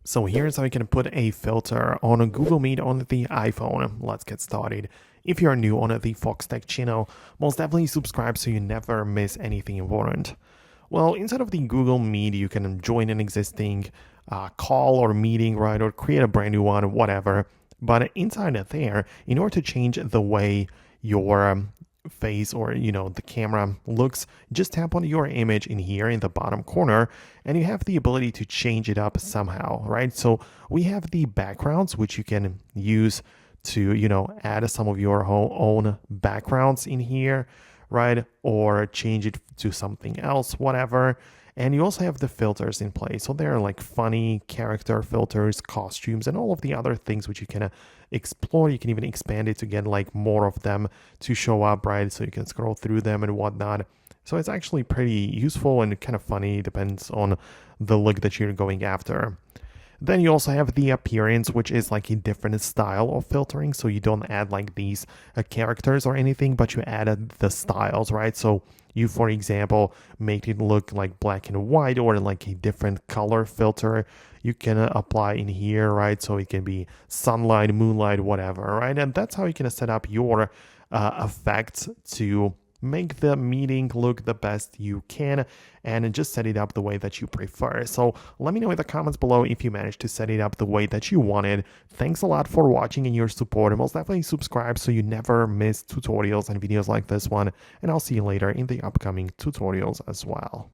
So here's how you can put a filter on a Google Meet on the iPhone. Let's get started. If you're new on the Foxtecc channel, most definitely subscribe so you never miss anything important. Well, inside of the Google Meet, you can join an existing call or meeting, right, or create a brand new one, whatever. But inside of there, in order to change the way your face or the camera looks, just tap on your image in here in the bottom corner and you have the ability to change it up somehow, right? So we have the backgrounds which you can use to add some of your own backgrounds in here, right? Or change it to something else, whatever. And you also have the filters in place. So they're like funny character filters, costumes, and all of the other things which you can explore. You can even expand it to get like more of them to show up, right? So you can scroll through them and whatnot. So it's actually pretty useful and kind of funny. Depends on the look that you're going after. Then you also have the appearance, which is like a different style of filtering. So you don't add like these characters or anything, but you added the styles, right? So you, for example, make it look like black and white or like a different color filter. You can apply in here, right? So it can be sunlight, moonlight, whatever, right? And that's how you can set up your effects to make the meeting look the best you can and just set it up the way that you prefer. So let me know in the comments below if you managed to set it up the way that you wanted. Thanks a lot for watching and your support, and most definitely subscribe so you never miss tutorials and videos like this one, and I'll see you later in the upcoming tutorials as well.